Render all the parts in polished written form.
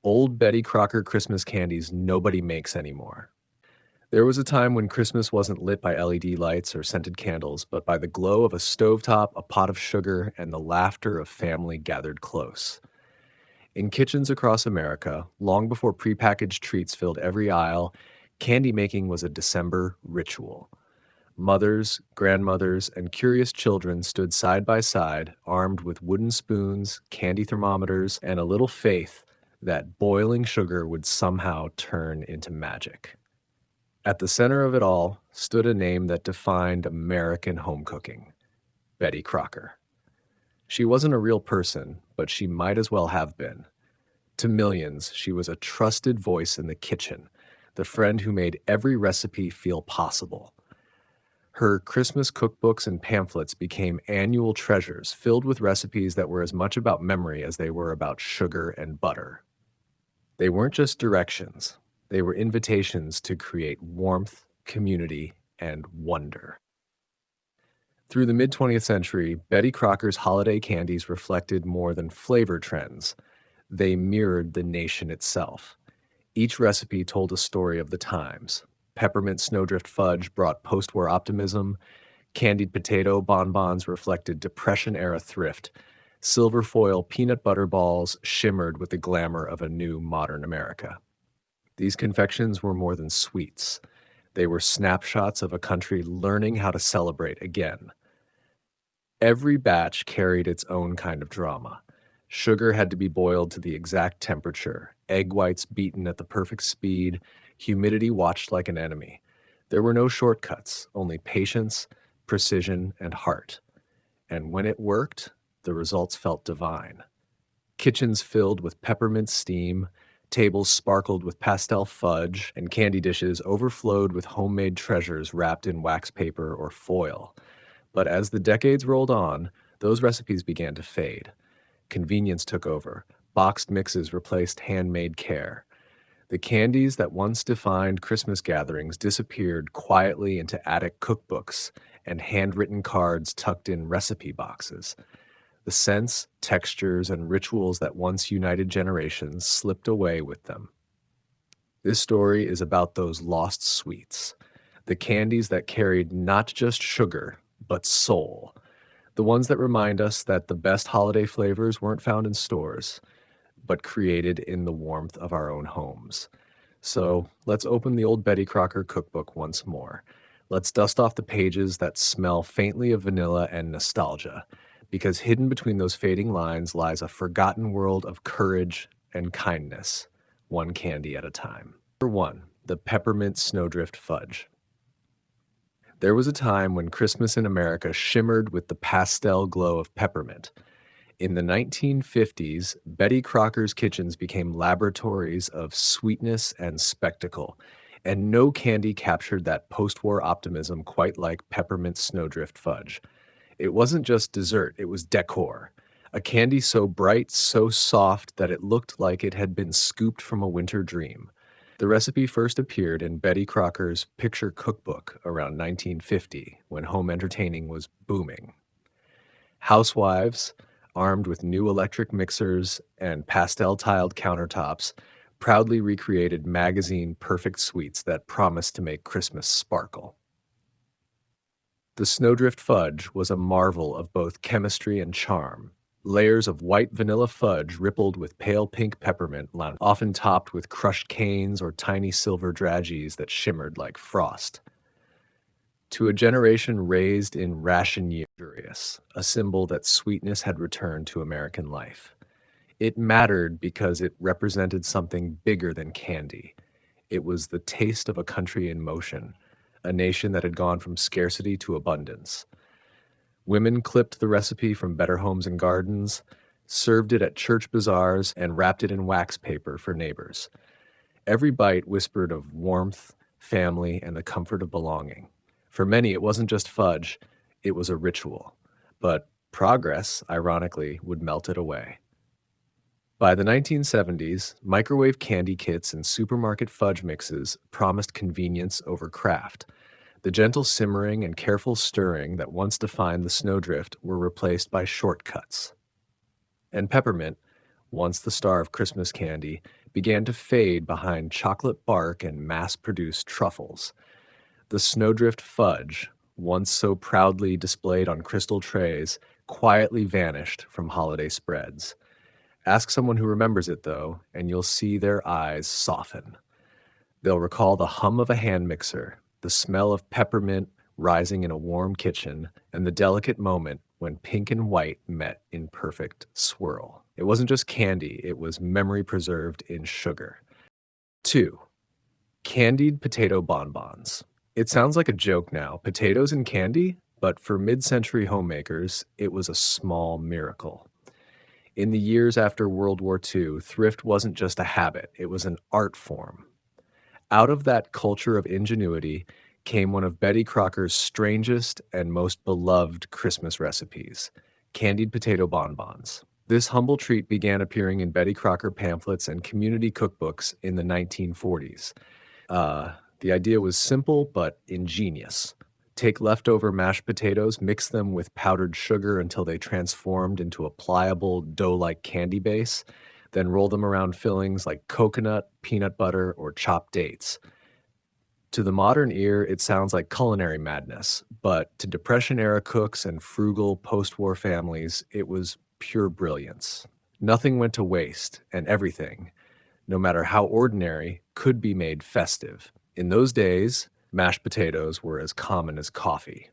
Old Betty Crocker Christmas candies nobody makes anymore. There was a time when Christmas wasn't lit by LED lights or scented candles, but by the glow of a stovetop, a pot of sugar, and the laughter of family gathered close. In kitchens across America, long before prepackaged treats filled every aisle, candy making was a December ritual. Mothers, grandmothers, and curious children stood side by side, armed with wooden spoons, candy thermometers, and a little faith that boiling sugar would somehow turn into magic. At the center of it all stood a name that defined American home cooking: Betty Crocker. She wasn't a real person, but she might as well have been. To millions, she was a trusted voice in the kitchen, the friend who made every recipe feel possible. Her Christmas cookbooks and pamphlets became annual treasures filled with recipes that were as much about memory as they were about sugar and butter. They weren't just directions, they were invitations to create warmth, community, and wonder. Through the mid-20th century, Betty Crocker's holiday candies reflected more than flavor trends. They mirrored the nation itself. Each recipe told a story of the times. Peppermint Snowdrift Fudge brought postwar optimism. Candied Potato Bonbons reflected Depression-era thrift. Silver foil peanut butter balls shimmered with the glamour of a new modern America. These confections were more than sweets. They were snapshots of a country learning how to celebrate again. Every batch carried its own kind of drama. Sugar had to be boiled to the exact temperature, egg whites beaten at the perfect speed, humidity watched like an enemy. There were no shortcuts, only patience, precision, and heart. And when it worked, the results felt divine. Kitchens filled with peppermint steam, tables sparkled with pastel fudge, and candy dishes overflowed with homemade treasures wrapped in wax paper or foil. But as the decades rolled on, those recipes began to fade. Convenience took over. Boxed mixes replaced handmade care. The candies that once defined Christmas gatherings disappeared quietly into attic cookbooks and handwritten cards tucked in recipe boxes. The scents, textures, and rituals that once united generations slipped away with them. This story is about those lost sweets, the candies that carried not just sugar, but soul. The ones that remind us that the best holiday flavors weren't found in stores, but created in the warmth of our own homes. So let's open the old Betty Crocker cookbook once more. Let's dust off the pages that smell faintly of vanilla and nostalgia, because hidden between those fading lines lies a forgotten world of courage and kindness, one candy at a time. Number 1, the Peppermint Snowdrift Fudge. There was a time when Christmas in America shimmered with the pastel glow of peppermint. In the 1950s, Betty Crocker's kitchens became laboratories of sweetness and spectacle, and no candy captured that post-war optimism quite like Peppermint Snowdrift Fudge. It wasn't just dessert, it was decor. A candy so bright, so soft that it looked like it had been scooped from a winter dream. The recipe first appeared in Betty Crocker's picture cookbook around 1950, when home entertaining was booming. Housewives, armed with new electric mixers and pastel-tiled countertops, proudly recreated magazine perfect sweets that promised to make Christmas sparkle. The Snowdrift Fudge was a marvel of both chemistry and charm. Layers of white vanilla fudge rippled with pale pink peppermint, often topped with crushed canes or tiny silver dragees that shimmered like frost. To a generation raised in ration years, a symbol that sweetness had returned to American life. It mattered because it represented something bigger than candy. It was the taste of a country in motion, a nation that had gone from scarcity to abundance. Women clipped the recipe from Better Homes and Gardens, served it at church bazaars, and wrapped it in wax paper for neighbors. Every bite whispered of warmth, family, and the comfort of belonging. For many, it wasn't just fudge, it was a ritual. But progress, ironically, would melt it away. By the 1970s, microwave candy kits and supermarket fudge mixes promised convenience over craft. The gentle simmering and careful stirring that once defined the snowdrift were replaced by shortcuts. And peppermint, once the star of Christmas candy, began to fade behind chocolate bark and mass-produced truffles. The Snowdrift Fudge, once so proudly displayed on crystal trays, quietly vanished from holiday spreads. Ask someone who remembers it, though, and you'll see their eyes soften. They'll recall the hum of a hand mixer, the smell of peppermint rising in a warm kitchen, and the delicate moment when pink and white met in perfect swirl. It wasn't just candy, it was memory preserved in sugar. 2. Candied Potato Bonbons. It sounds like a joke now, potatoes and candy, but for mid-century homemakers, it was a small miracle. In the years after World War II, thrift wasn't just a habit, it was an art form. Out of that culture of ingenuity came one of Betty Crocker's strangest and most beloved Christmas recipes, candied potato bonbons. This humble treat began appearing in Betty Crocker pamphlets and community cookbooks in the 1940s. The idea was simple but ingenious. Take leftover mashed potatoes, mix them with powdered sugar until they transformed into a pliable dough-like candy base, then roll them around fillings like coconut, peanut butter, or chopped dates. To the modern ear, it sounds like culinary madness, but to Depression-era cooks and frugal post-war families, it was pure brilliance. Nothing went to waste, and everything, no matter how ordinary, could be made festive. In those days, mashed potatoes were as common as coffee.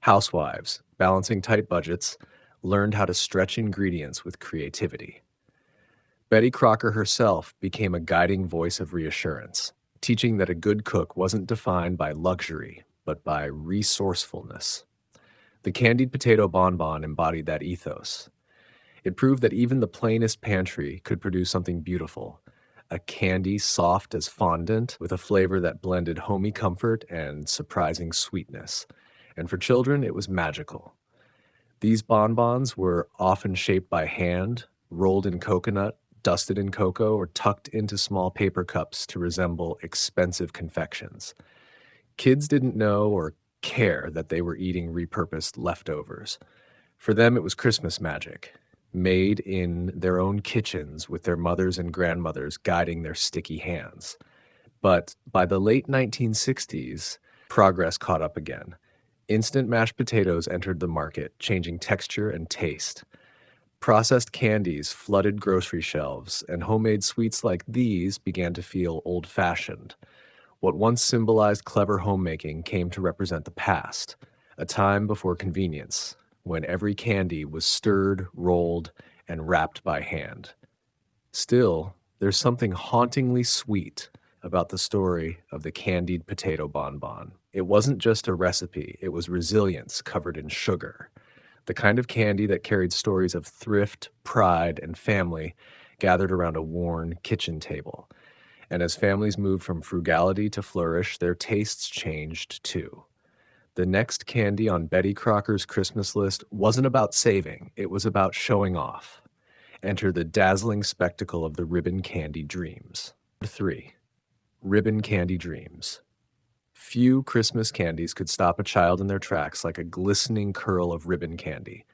Housewives, balancing tight budgets, learned how to stretch ingredients with creativity. Betty Crocker herself became a guiding voice of reassurance, teaching that a good cook wasn't defined by luxury, but by resourcefulness. The candied potato bonbon embodied that ethos. It proved that even the plainest pantry could produce something beautiful, a candy soft as fondant with a flavor that blended homey comfort and surprising sweetness. And for children, it was magical. These bonbons were often shaped by hand, rolled in coconut, dusted in cocoa, or tucked into small paper cups to resemble expensive confections. Kids didn't know or care that they were eating repurposed leftovers. For them, it was Christmas magic, made in their own kitchens with their mothers and grandmothers guiding their sticky hands. But by the late 1960s, progress caught up again. Instant mashed potatoes entered the market, changing texture and taste. Processed candies flooded grocery shelves, and homemade sweets like these began to feel old-fashioned. What once symbolized clever homemaking came to represent the past, a time before convenience, when every candy was stirred, rolled, and wrapped by hand. Still, there's something hauntingly sweet about the story of the candied potato bonbon. It wasn't just a recipe, it was resilience covered in sugar. The kind of candy that carried stories of thrift, pride, and family gathered around a worn kitchen table. And as families moved from frugality to flourish, their tastes changed too. The next candy on Betty Crocker's Christmas list wasn't about saving, it was about showing off. Enter the dazzling spectacle of the ribbon candy dreams. 3. Ribbon candy dreams. Few Christmas candies could stop a child in their tracks like a glistening curl of ribbon candy.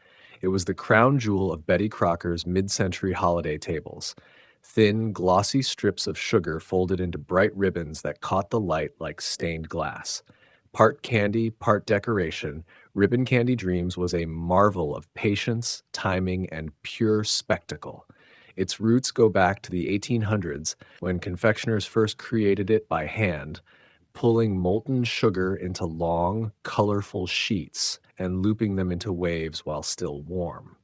It was the crown jewel of Betty Crocker's mid-century holiday tables. Thin, glossy strips of sugar folded into bright ribbons that caught the light like stained glass. Part candy, part decoration, Ribbon Candy Dreams was a marvel of patience, timing, and pure spectacle. Its roots go back to the 1800s when confectioners first created it by hand, pulling molten sugar into long, colorful sheets and looping them into waves while still warm.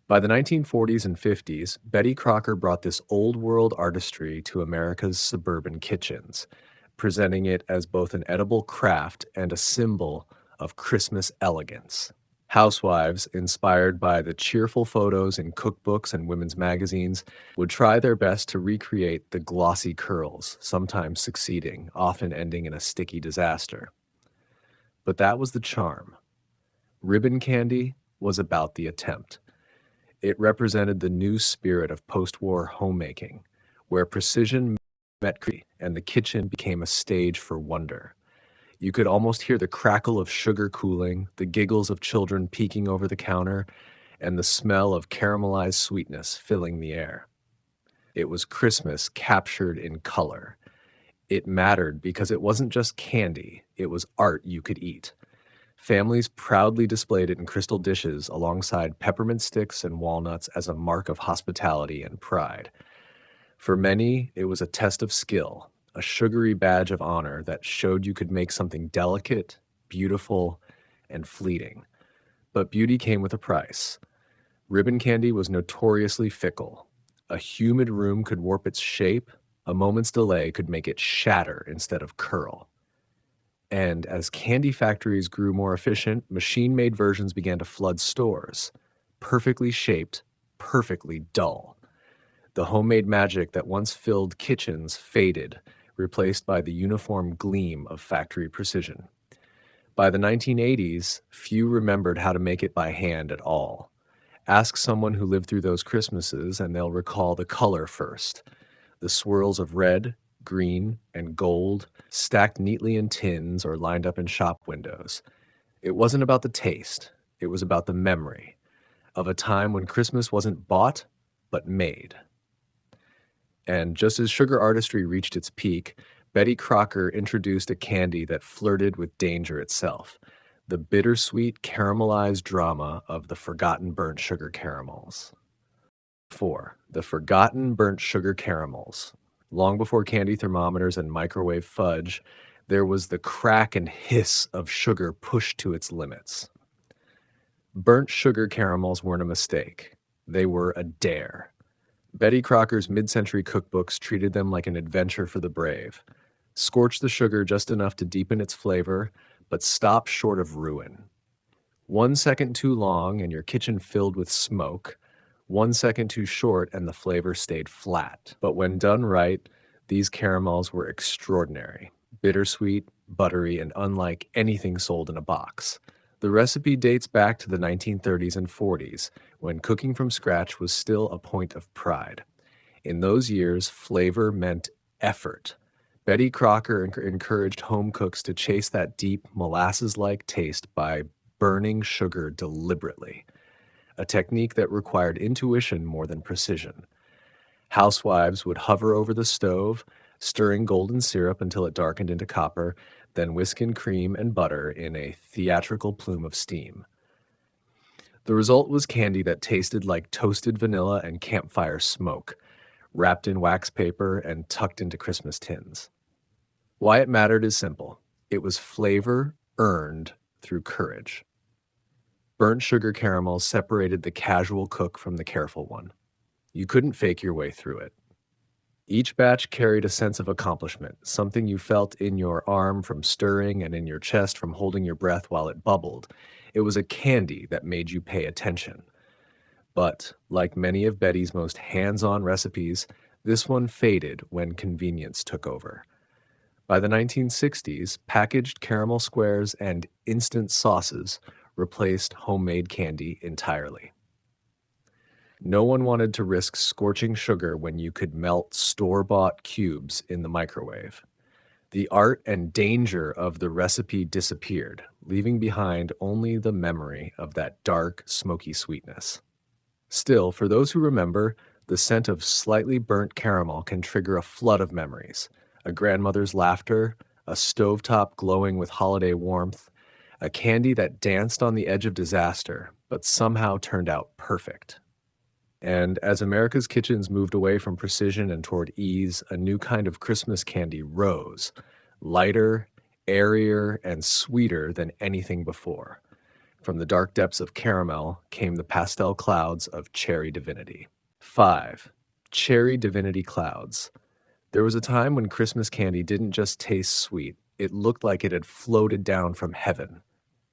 By the 1940s and 50s, Betty Crocker brought this old-world artistry to America's suburban kitchens, presenting it as both an edible craft and a symbol of Christmas elegance. Housewives, inspired by the cheerful photos in cookbooks and women's magazines, would try their best to recreate the glossy curls, sometimes succeeding, often ending in a sticky disaster. But that was the charm. Ribbon candy was about the attempt. It represented the new spirit of post-war homemaking, where precision met creativity and the kitchen became a stage for wonder. You could almost hear the crackle of sugar cooling, the giggles of children peeking over the counter, and the smell of caramelized sweetness filling the air. It was Christmas captured in color. It mattered because it wasn't just candy, it was art you could eat. Families proudly displayed it in crystal dishes alongside peppermint sticks and walnuts as a mark of hospitality and pride. For many, it was a test of skill, a sugary badge of honor that showed you could make something delicate, beautiful, and fleeting. But beauty came with a price. Ribbon candy was notoriously fickle. A humid room could warp its shape, a moment's delay could make it shatter instead of curl. And as candy factories grew more efficient, machine-made versions began to flood stores. Perfectly shaped, perfectly dull. The homemade magic that once filled kitchens faded, replaced by the uniform gleam of factory precision. By the 1980s, few remembered how to make it by hand at all. Ask someone who lived through those Christmases and they'll recall the color first. The swirls of red, green, and gold stacked neatly in tins or lined up in shop windows. It wasn't about the taste, it was about the memory of a time when Christmas wasn't bought, but made. And just as sugar artistry reached its peak, Betty Crocker introduced a candy that flirted with danger itself, the bittersweet caramelized drama of the forgotten burnt sugar caramels. 4. The forgotten burnt sugar caramels. Long before candy thermometers and microwave fudge, there was the crack and hiss of sugar pushed to its limits. Burnt sugar caramels weren't a mistake. They were a dare. Betty Crocker's mid-century cookbooks treated them like an adventure for the brave. Scorch the sugar just enough to deepen its flavor, but stop short of ruin. 1 second too long and your kitchen filled with smoke. 1 second too short and the flavor stayed flat. But when done right, these caramels were extraordinary. Bittersweet, buttery, and unlike anything sold in a box. The recipe dates back to the 1930s and 40s, when cooking from scratch was still a point of pride. In those years, flavor meant effort. Betty Crocker encouraged home cooks to chase that deep, molasses-like taste by burning sugar deliberately, a technique that required intuition more than precision. Housewives would hover over the stove, stirring golden syrup until it darkened into copper, then whisk in cream and butter in a theatrical plume of steam. The result was candy that tasted like toasted vanilla and campfire smoke, wrapped in wax paper and tucked into Christmas tins. Why it mattered is simple. It was flavor earned through courage. Burnt sugar caramels separated the casual cook from the careful one. You couldn't fake your way through it. Each batch carried a sense of accomplishment, something you felt in your arm from stirring and in your chest from holding your breath while it bubbled. It was a candy that made you pay attention. But, like many of Betty's most hands-on recipes, this one faded when convenience took over. By the 1960s, packaged caramel squares and instant sauces replaced homemade candy entirely. No one wanted to risk scorching sugar when you could melt store-bought cubes in the microwave. The art and danger of the recipe disappeared, leaving behind only the memory of that dark, smoky sweetness. Still, for those who remember, the scent of slightly burnt caramel can trigger a flood of memories. A grandmother's laughter, a stovetop glowing with holiday warmth, a candy that danced on the edge of disaster, but somehow turned out perfect. And as America's kitchens moved away from precision and toward ease, a new kind of Christmas candy rose, lighter, airier, and sweeter than anything before. From the dark depths of caramel came the pastel clouds of cherry divinity. 5. Cherry divinity clouds. There was a time when Christmas candy didn't just taste sweet, it looked like it had floated down from heaven.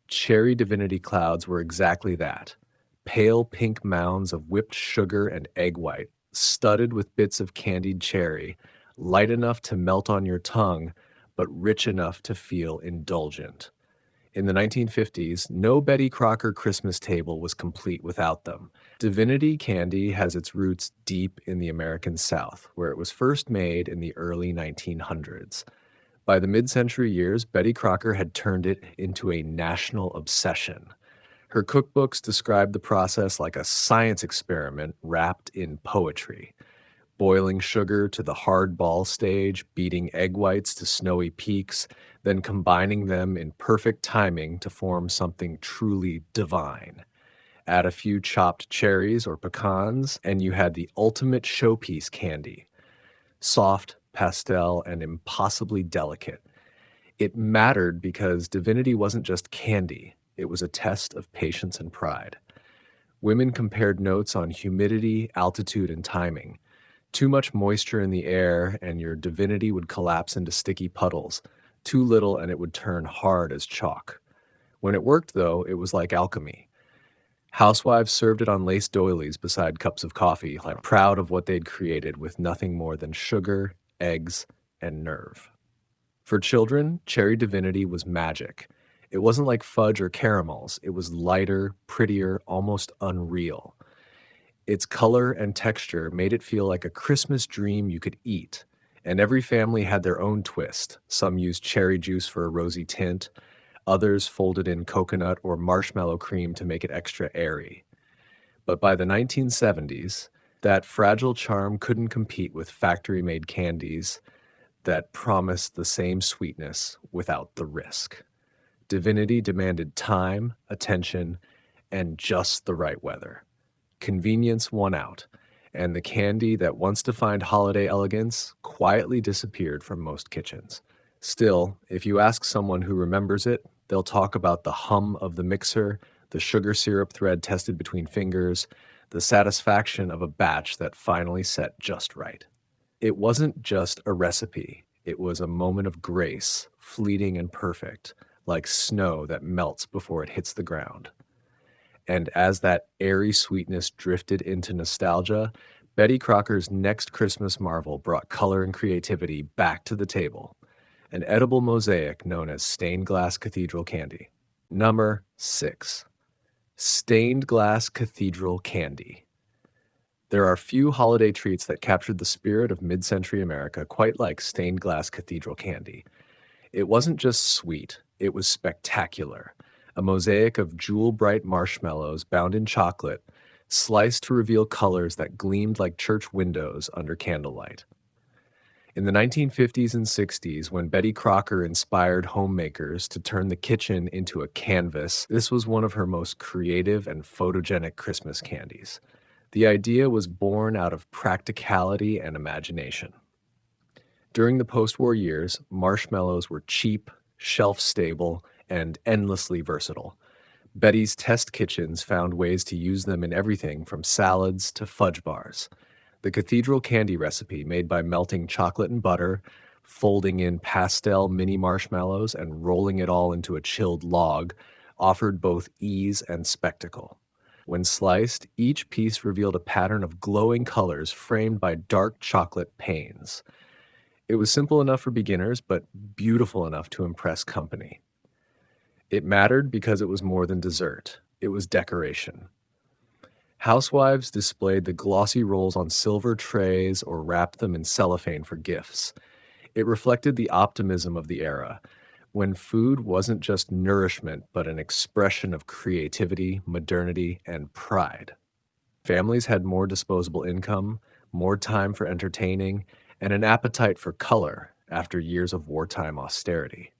Cherry divinity clouds were exactly that. Pale pink mounds of whipped sugar and egg white, studded with bits of candied cherry, light enough to melt on your tongue, but rich enough to feel indulgent. In the 1950s, no Betty Crocker Christmas table was complete without them. Divinity candy has its roots deep in the American South, where it was first made in the early 1900s. By the mid-century years, Betty Crocker had turned it into a national obsession. Her cookbooks described the process like a science experiment wrapped in poetry. Boiling sugar to the hard ball stage, beating egg whites to snowy peaks, then combining them in perfect timing to form something truly divine. Add a few chopped cherries or pecans, and you had the ultimate showpiece candy. Soft, pastel, and impossibly delicate. It mattered because divinity wasn't just candy, it was a test of patience and pride. Women compared notes on humidity, altitude, and timing. Too much moisture in the air, and your divinity would collapse into sticky puddles. Too little, and it would turn hard as chalk. When it worked, though, it was like alchemy. Housewives served it on lace doilies beside cups of coffee, like proud of what they'd created with nothing more than sugar, eggs, and nerve. For children, cherry divinity was magic. It wasn't like fudge or caramels. It was lighter, prettier, almost unreal. Its color and texture made it feel like a Christmas dream you could eat. And every family had their own twist. Some used cherry juice for a rosy tint. Others folded in coconut or marshmallow cream to make it extra airy. But by the 1970s, that fragile charm couldn't compete with factory-made candies that promised the same sweetness without the risk. Divinity demanded time, attention, and just the right weather. Convenience won out, and the candy that once defined holiday elegance quietly disappeared from most kitchens. Still, if you ask someone who remembers it, they'll talk about the hum of the mixer, the sugar syrup thread tested between fingers, the satisfaction of a batch that finally set just right. It wasn't just a recipe, it was a moment of grace, fleeting and perfect, like snow that melts before it hits the ground. And as that airy sweetness drifted into nostalgia, Betty Crocker's next Christmas marvel brought color and creativity back to the table, an edible mosaic known as stained glass cathedral candy. Number 6. Stained glass cathedral candy. There are few holiday treats that captured the spirit of mid-century America quite like stained glass cathedral candy. It wasn't just sweet, it was spectacular. A mosaic of jewel-bright marshmallows bound in chocolate, sliced to reveal colors that gleamed like church windows under candlelight. In the 1950s and 60s, when Betty Crocker inspired homemakers to turn the kitchen into a canvas, this was one of her most creative and photogenic Christmas candies. The idea was born out of practicality and imagination. During the post-war years, marshmallows were cheap, shelf-stable, and endlessly versatile. Betty's test kitchens found ways to use them in everything from salads to fudge bars. The cathedral candy recipe, made by melting chocolate and butter, folding in pastel mini marshmallows, and rolling it all into a chilled log, offered both ease and spectacle. When sliced, each piece revealed a pattern of glowing colors framed by dark chocolate panes. It was simple enough for beginners, but beautiful enough to impress company. It mattered because it was more than dessert. It was decoration. Housewives displayed the glossy rolls on silver trays or wrapped them in cellophane for gifts. It reflected the optimism of the era, when food wasn't just nourishment, but an expression of creativity, modernity, and pride. Families had more disposable income, more time for entertaining, and an appetite for color after years of wartime austerity.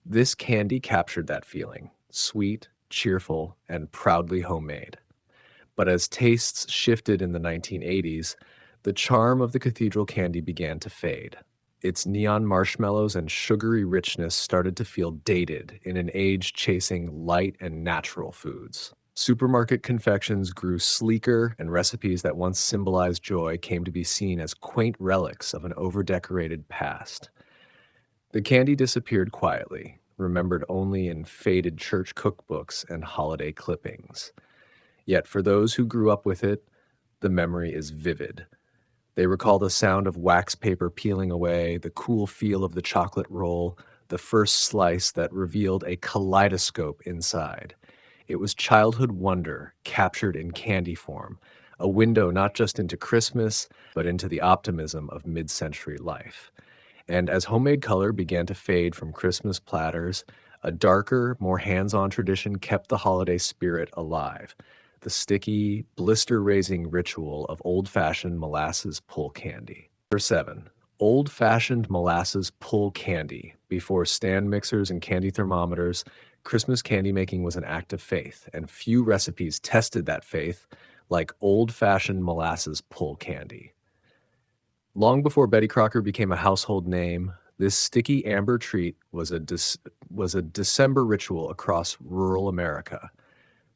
This candy captured that feeling, sweet, cheerful, and proudly homemade. But as tastes shifted in the 1980s, the charm of the cathedral candy began to fade. Its neon marshmallows and sugary richness started to feel dated in an age chasing light and natural foods. Supermarket confections grew sleeker, and recipes that once symbolized joy came to be seen as quaint relics of an over-decorated past. The candy disappeared quietly, remembered only in faded church cookbooks and holiday clippings. Yet for those who grew up with it, the memory is vivid. They recall the sound of wax paper peeling away, the cool feel of the chocolate roll, the first slice that revealed a kaleidoscope inside. It was childhood wonder captured in candy form, a window not just into Christmas, but into the optimism of mid-century life. And as homemade color began to fade from Christmas platters, A darker, more hands-on tradition kept the holiday spirit alive. The sticky, blister-raising ritual of old-fashioned molasses pull candy. Number 7. Old-fashioned molasses pull candy. Before stand mixers and candy thermometers, Christmas candy making was an act of faith, and few recipes tested that faith like old-fashioned molasses pull candy. Long before Betty Crocker became a household name, this sticky amber treat was a December ritual across rural America.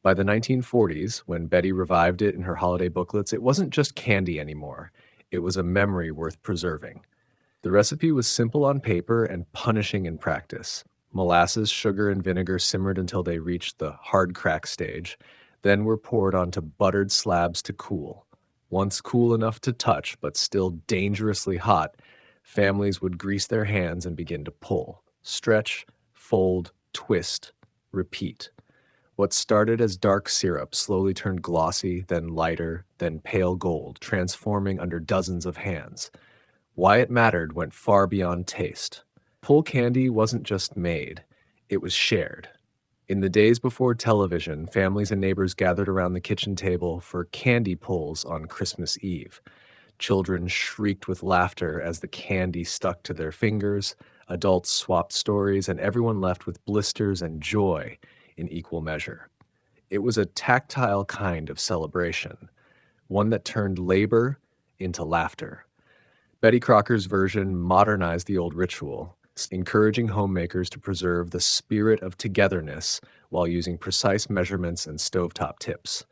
By the 1940s, when Betty revived it in her holiday booklets, it wasn't just candy anymore. It was a memory worth preserving. The recipe was simple on paper and punishing in practice. Molasses, sugar, and vinegar simmered until they reached the hard crack stage, then were poured onto buttered slabs to cool. Once cool enough to touch, but still dangerously hot, families would grease their hands and begin to pull, stretch, fold, twist, repeat. What started as dark syrup slowly turned glossy, then lighter, then pale gold, transforming under dozens of hands. Why it mattered went far beyond taste. Pull candy wasn't just made, it was shared. In the days before television, families and neighbors gathered around the kitchen table for candy pulls on Christmas Eve. Children shrieked with laughter as the candy stuck to their fingers, adults swapped stories, and everyone left with blisters and joy in equal measure. It was a tactile kind of celebration, one that turned labor into laughter. Betty Crocker's version modernized the old ritual, encouraging homemakers to preserve the spirit of togetherness while using precise measurements and stovetop tips.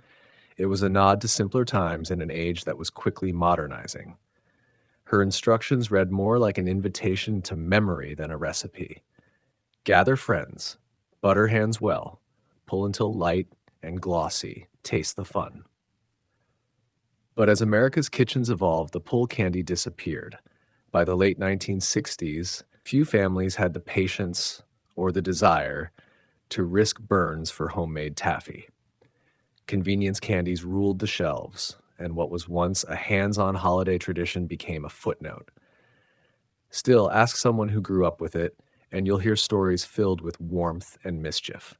It was a nod to simpler times in an age that was quickly modernizing. Her instructions read more like an invitation to memory than a recipe. Gather friends, butter hands well, pull until light and glossy, taste the fun. But as America's kitchens evolved, the pull candy disappeared. By the late 1960s, few families had the patience or the desire to risk burns for homemade taffy. Convenience candies ruled the shelves, and what was once a hands-on holiday tradition became a footnote. Still, ask someone who grew up with it, and you'll hear stories filled with warmth and mischief.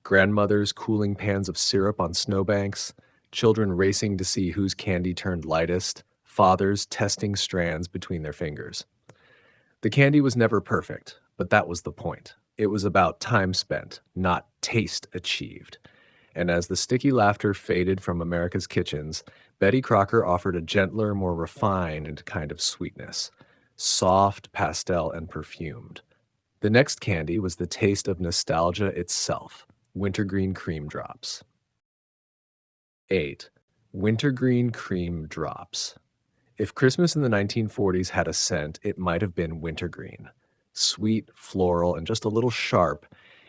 Grandmothers cooling pans of syrup on snowbanks, children racing to see whose candy turned lightest, fathers testing strands between their fingers. The candy was never perfect, but that was the point. It was about time spent, not taste achieved. And as the sticky laughter faded from America's kitchens, Betty Crocker offered a gentler, more refined kind of sweetness, soft, pastel, and perfumed. The next candy was the taste of nostalgia itself, Wintergreen Cream Drops. 8. Wintergreen Cream Drops. If Christmas in the 1940s had a scent, it might have been wintergreen. Sweet, floral, and just a little sharp,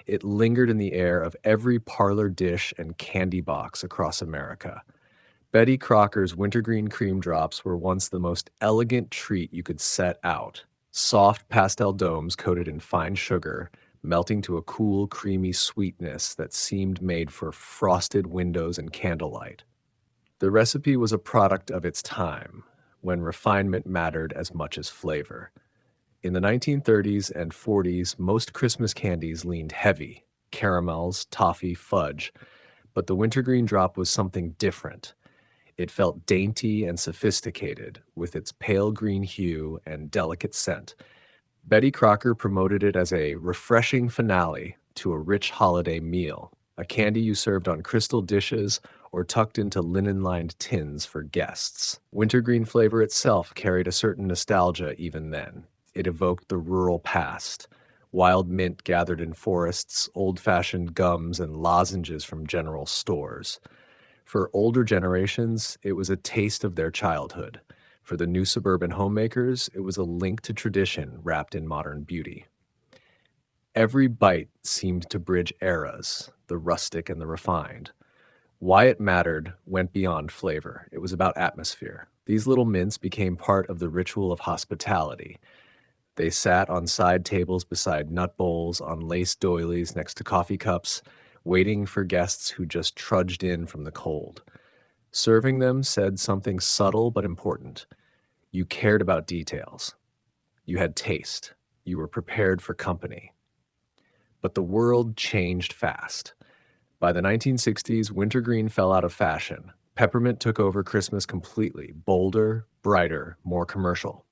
it lingered in the air of every parlor dish and candy box across America. Betty Crocker's Wintergreen Cream Drops were once the most elegant treat you could set out. Soft pastel domes coated in fine sugar, melting to a cool, creamy sweetness that seemed made for frosted windows and candlelight. The recipe was a product of its time, when refinement mattered as much as flavor. In the 1930s and 40s, most Christmas candies leaned heavy, caramels, toffee, fudge, but the wintergreen drop was something different. It felt dainty and sophisticated, with its pale green hue and delicate scent. Betty Crocker promoted it as a refreshing finale to a rich holiday meal, a candy you served on crystal dishes or tucked into linen-lined tins for guests. Wintergreen flavor itself carried a certain nostalgia even then. It evoked the rural past, wild mint gathered in forests, old-fashioned gums, and lozenges from general stores. For older generations, it was a taste of their childhood. For the new suburban homemakers, it was a link to tradition wrapped in modern beauty. Every bite seemed to bridge eras, the rustic and the refined. Why it mattered went beyond flavor. It was about atmosphere. These little mints became part of the ritual of hospitality. They sat on side tables beside nut bowls, on lace doilies next to coffee cups, waiting for guests who just trudged in from the cold. Serving them said something subtle but important. You cared about details. You had taste. You were prepared for company. But the world changed fast. By the 1960s, wintergreen fell out of fashion. Peppermint took over Christmas completely, bolder, brighter, more commercial.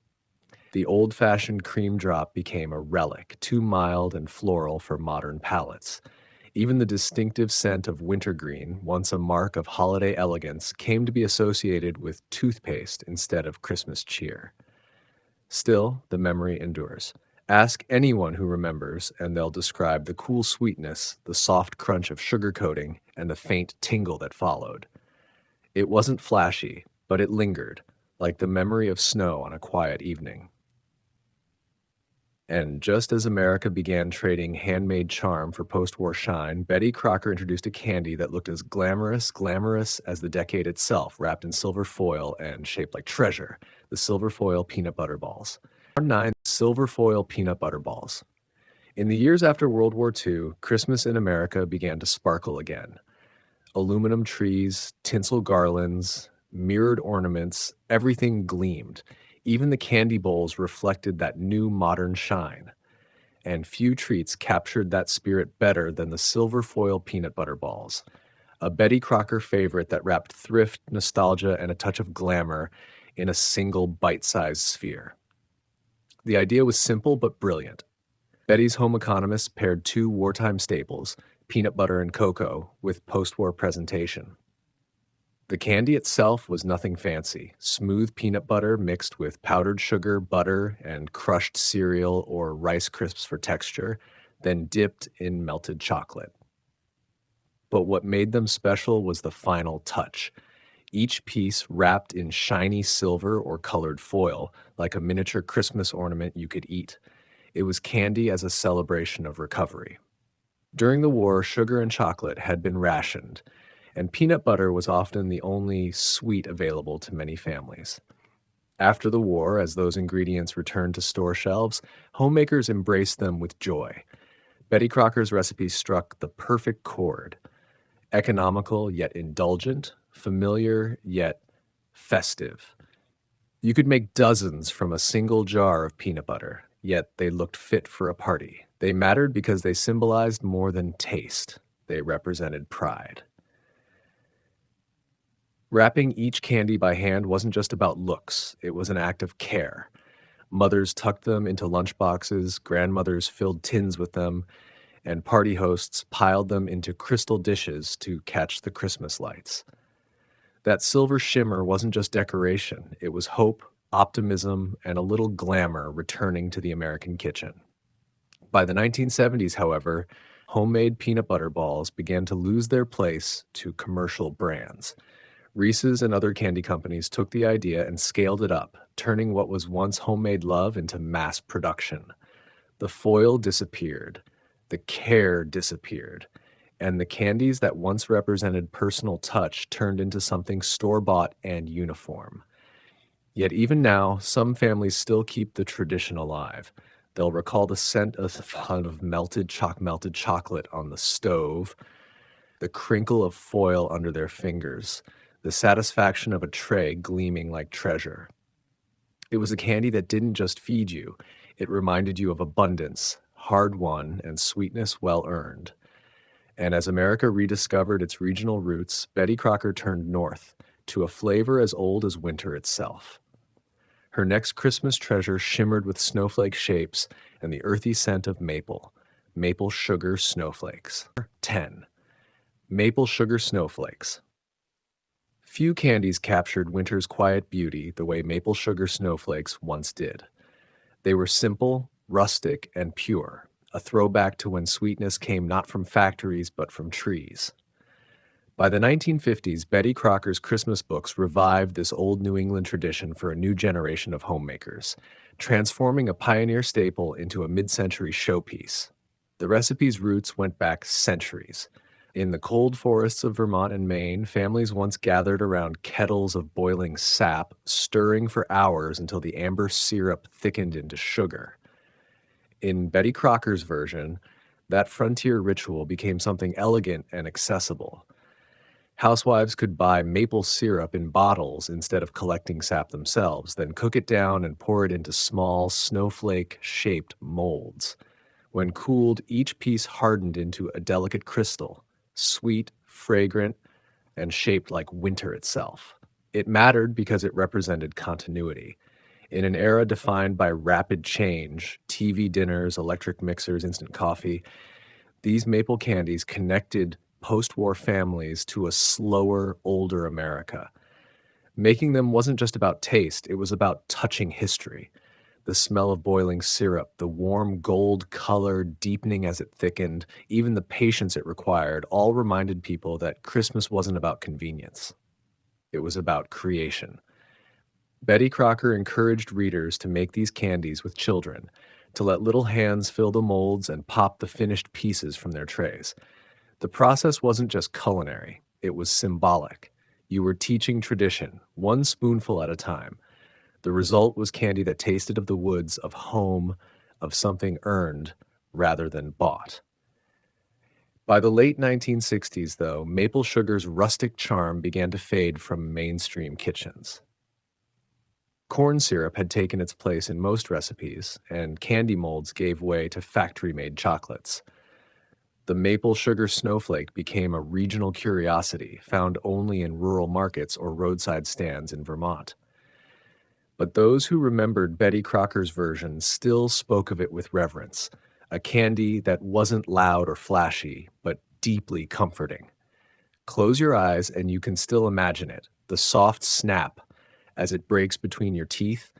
The old-fashioned cream drop became a relic, too mild and floral for modern palates. Even the distinctive scent of wintergreen, once a mark of holiday elegance, came to be associated with toothpaste instead of Christmas cheer. Still, the memory endures. Ask anyone who remembers, and they'll describe the cool sweetness, the soft crunch of sugar coating, and the faint tingle that followed. It wasn't flashy, but it lingered, like the memory of snow on a quiet evening. And just as America began trading handmade charm for post-war shine, Betty Crocker introduced a candy that looked as glamorous as the decade itself, wrapped in silver foil and shaped like treasure, the silver foil peanut butter balls. 9 silver foil peanut butter balls. In the years after World War II, Christmas in America began to sparkle again. Aluminum trees, tinsel garlands, mirrored ornaments, everything gleamed. Even the candy bowls reflected that new modern shine. And few treats captured that spirit better than the silver foil peanut butter balls, a Betty Crocker favorite that wrapped thrift, nostalgia, and a touch of glamour in a single bite-sized sphere. The idea was simple but brilliant. Betty's home economists paired two wartime staples, peanut butter and cocoa, with post-war presentation. The candy itself was nothing fancy, smooth peanut butter mixed with powdered sugar, butter, and crushed cereal or Rice Crisps for texture, then dipped in melted chocolate. But what made them special was the final touch. Each piece wrapped in shiny silver or colored foil, like a miniature Christmas ornament you could eat. It was candy as a celebration of recovery. During the war, sugar and chocolate had been rationed, and peanut butter was often the only sweet available to many families. After the war, as those ingredients returned to store shelves, homemakers embraced them with joy. Betty Crocker's recipe struck the perfect chord: economical yet indulgent, familiar yet festive. You could make dozens from a single jar of peanut butter, yet they looked fit for a party. They mattered because they symbolized more than taste. They represented pride. Wrapping each candy by hand wasn't just about looks, it was an act of care. Mothers tucked them into lunchboxes, grandmothers filled tins with them, and party hosts piled them into crystal dishes to catch the Christmas lights. That silver shimmer wasn't just decoration, it was hope, optimism, and a little glamour returning to the American kitchen. By the 1970s, however, homemade peanut butter balls began to lose their place to commercial brands. Reese's and other candy companies took the idea and scaled it up, turning what was once homemade love into mass production. The foil disappeared, the care disappeared, and the candies that once represented personal touch turned into something store-bought and uniform. Yet even now, some families still keep the tradition alive. They'll recall the scent of melted chocolate on the stove, the crinkle of foil under their fingers, the satisfaction of a tray gleaming like treasure. It was a candy that didn't just feed you, it reminded you of abundance, hard-won, and sweetness well-earned. And as America rediscovered its regional roots, Betty Crocker turned north, to a flavor as old as winter itself. Her next Christmas treasure shimmered with snowflake shapes and the earthy scent of maple sugar snowflakes. 10. Maple sugar snowflakes. Few candies captured winter's quiet beauty the way maple sugar snowflakes once did. They were simple, rustic, and pure, a throwback to when sweetness came not from factories but from trees. By the 1950s, Betty Crocker's Christmas books revived this old New England tradition for a new generation of homemakers, transforming a pioneer staple into a mid-century showpiece. The recipe's roots went back centuries. In the cold forests of Vermont and Maine, families once gathered around kettles of boiling sap, stirring for hours until the amber syrup thickened into sugar. In Betty Crocker's version, that frontier ritual became something elegant and accessible. Housewives could buy maple syrup in bottles instead of collecting sap themselves, then cook it down and pour it into small, snowflake-shaped molds. When cooled, each piece hardened into a delicate crystal, sweet, fragrant, and shaped like winter itself. It mattered because it represented continuity. In an era defined by rapid change, TV dinners, electric mixers, instant coffee, these maple candies connected post-war families to a slower, older America. Making them wasn't just about taste, it was about touching history. The smell of boiling syrup, the warm gold color deepening as it thickened, even the patience it required, all reminded people that Christmas wasn't about convenience. It was about creation. Betty Crocker encouraged readers to make these candies with children, to let little hands fill the molds and pop the finished pieces from their trays. The process wasn't just culinary, it was symbolic. You were teaching tradition, one spoonful at a time. The result was candy that tasted of the woods, of home, of something earned rather than bought. By the late 1960s, though, maple sugar's rustic charm began to fade from mainstream kitchens. Corn syrup had taken its place in most recipes, and candy molds gave way to factory-made chocolates. The maple sugar snowflake became a regional curiosity found only in rural markets or roadside stands in Vermont. But those who remembered Betty Crocker's version still spoke of it with reverence, a candy that wasn't loud or flashy, but deeply comforting. Close your eyes and you can still imagine it, the soft snap as it breaks between your teeth,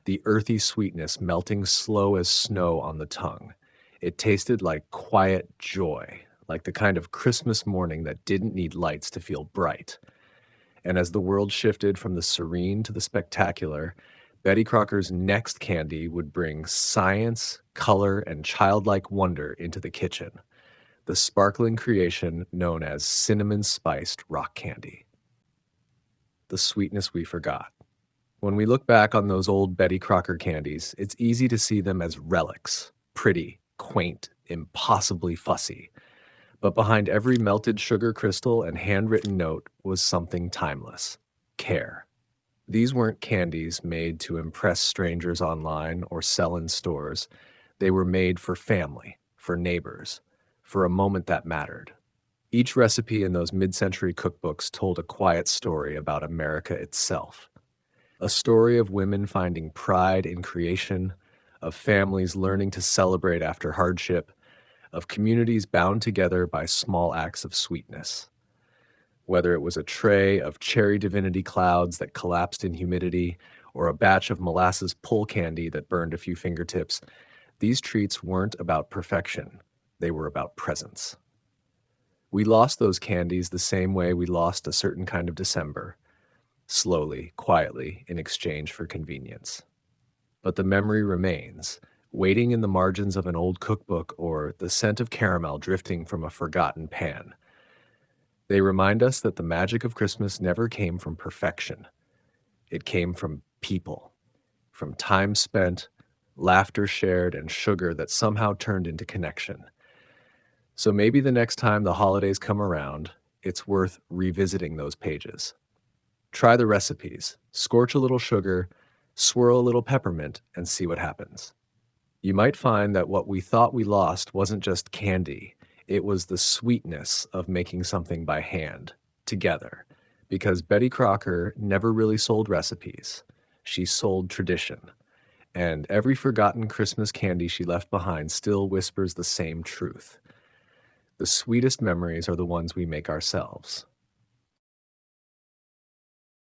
the earthy sweetness melting slow as snow on the tongue. It tasted like quiet joy, like the kind of Christmas morning that didn't need lights to feel bright. And as the world shifted from the serene to the spectacular, Betty Crocker's next candy would bring science, color, and childlike wonder into the kitchen, the sparkling creation known as cinnamon-spiced rock candy. The sweetness we forgot. When we look back on those old Betty Crocker candies, it's easy to see them as relics, pretty, quaint, impossibly fussy. But behind every melted sugar crystal and handwritten note was something timeless: care. These weren't candies made to impress strangers online or sell in stores. They were made for family, for neighbors, for a moment that mattered. Each recipe in those mid-century cookbooks told a quiet story about America itself. A story of women finding pride in creation, of families learning to celebrate after hardship, of communities bound together by small acts of sweetness. Whether it was a tray of cherry divinity clouds that collapsed in humidity, or a batch of molasses pull candy that burned a few fingertips, these treats weren't about perfection. They were about presence. We lost those candies the same way we lost a certain kind of December, slowly, quietly, in exchange for convenience. But the memory remains, waiting in the margins of an old cookbook or the scent of caramel drifting from a forgotten pan. They remind us that the magic of Christmas never came from perfection. It came from people, from time spent, laughter shared, and sugar that somehow turned into connection. So maybe the next time the holidays come around, it's worth revisiting those pages. Try the recipes, scorch a little sugar, swirl a little peppermint, and see what happens. You might find that what we thought we lost wasn't just candy, it was the sweetness of making something by hand, together, because Betty Crocker never really sold recipes. She sold tradition, and every forgotten Christmas candy she left behind still whispers the same truth. The sweetest memories are the ones we make ourselves.